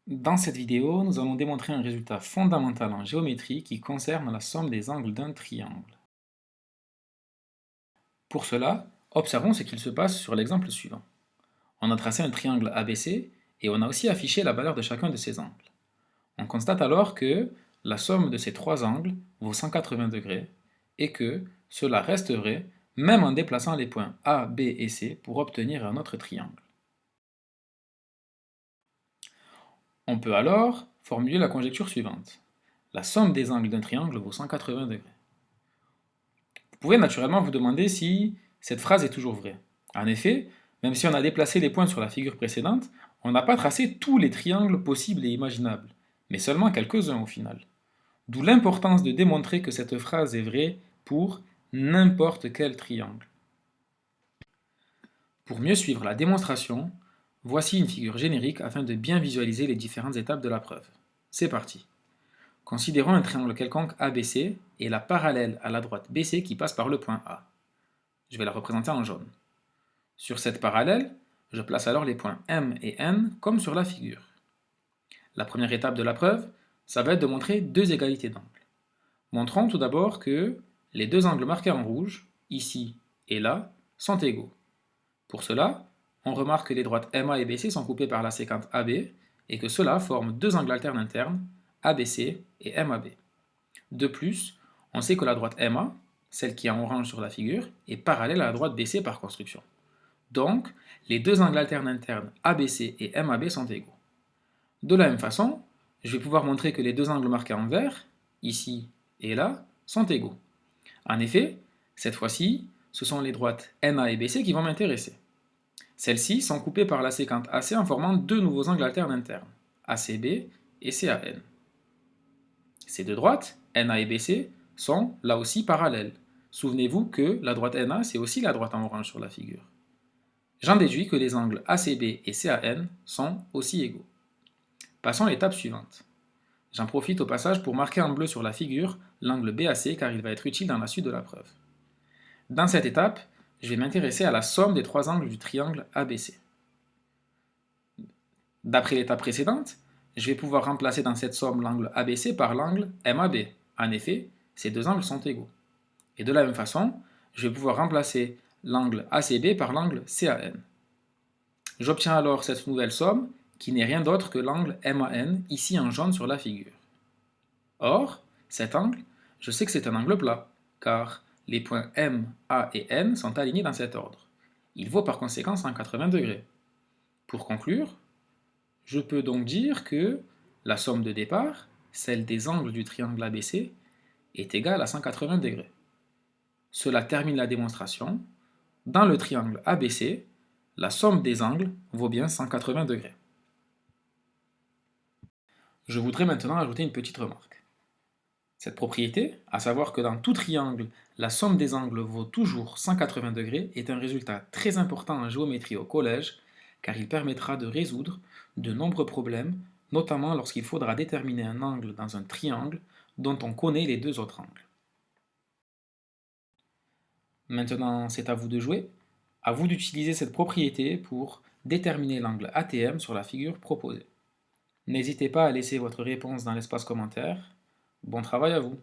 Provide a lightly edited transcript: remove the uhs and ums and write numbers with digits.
Dans cette vidéo, nous allons démontrer un résultat fondamental en géométrie qui concerne la somme des angles d'un triangle. Pour cela, observons ce qu'il se passe sur l'exemple suivant. On a tracé un triangle ABC et on a aussi affiché la valeur de chacun de ces angles. On constate alors que la somme de ces trois angles vaut 180 degrés et que cela reste vrai même en déplaçant les points A, B et C pour obtenir un autre triangle. On peut alors formuler la conjecture suivante. La somme des angles d'un triangle vaut 180 degrés. Vous pouvez naturellement vous demander si cette phrase est toujours vraie. En effet, même si on a déplacé les points sur la figure précédente, on n'a pas tracé tous les triangles possibles et imaginables, mais seulement quelques-uns au final. D'où l'importance de démontrer que cette phrase est vraie pour n'importe quel triangle. Pour mieux suivre la démonstration, voici une figure générique afin de bien visualiser les différentes étapes de la preuve. C'est parti. Considérons un triangle quelconque ABC et la parallèle à la droite BC qui passe par le point A. Je vais la représenter en jaune. Sur cette parallèle, je place alors les points M et N comme sur la figure. La première étape de la preuve, ça va être de montrer deux égalités d'angles. Montrons tout d'abord que les deux angles marqués en rouge, ici et là, sont égaux. Pour cela, on remarque que les droites MA et BC sont coupées par la séquente AB et que cela forme deux angles alternes internes, ABC et MAB. De plus, on sait que la droite MA, celle qui est en orange sur la figure, est parallèle à la droite BC par construction. Donc, les deux angles alternes internes ABC et MAB sont égaux. De la même façon, je vais pouvoir montrer que les deux angles marqués en vert, ici et là, sont égaux. En effet, cette fois-ci, ce sont les droites NA et BC qui vont m'intéresser. Celles-ci sont coupées par la séquente AC en formant deux nouveaux angles alternes internes, ACB et CAN. Ces deux droites, NA et BC, sont là aussi parallèles. Souvenez-vous que la droite NA, c'est aussi la droite en orange sur la figure. J'en déduis que les angles ACB et CAN sont aussi égaux. Passons à l'étape suivante. J'en profite au passage pour marquer en bleu sur la figure l'angle BAC car il va être utile dans la suite de la preuve. Dans cette étape, je vais m'intéresser à la somme des trois angles du triangle ABC. D'après l'étape précédente, je vais pouvoir remplacer dans cette somme l'angle ABC par l'angle MAB. En effet, ces deux angles sont égaux. Et de la même façon, je vais pouvoir remplacer l'angle ACB par l'angle CAN. J'obtiens alors cette nouvelle somme qui n'est rien d'autre que l'angle MAN ici en jaune sur la figure. Or, cet angle, je sais que c'est un angle plat, car les points M, A et N sont alignés dans cet ordre. Il vaut par conséquent 180 degrés. Pour conclure, je peux donc dire que la somme de départ, celle des angles du triangle ABC, est égale à 180 degrés. Cela termine la démonstration. Dans le triangle ABC, la somme des angles vaut bien 180 degrés. Je voudrais maintenant ajouter une petite remarque. Cette propriété, à savoir que dans tout triangle, la somme des angles vaut toujours 180 degrés, est un résultat très important en géométrie au collège, car il permettra de résoudre de nombreux problèmes, notamment lorsqu'il faudra déterminer un angle dans un triangle dont on connaît les deux autres angles. Maintenant, c'est à vous de jouer. À vous d'utiliser cette propriété pour déterminer l'angle ATM sur la figure proposée. N'hésitez pas à laisser votre réponse dans l'espace commentaire. Bon travail à vous!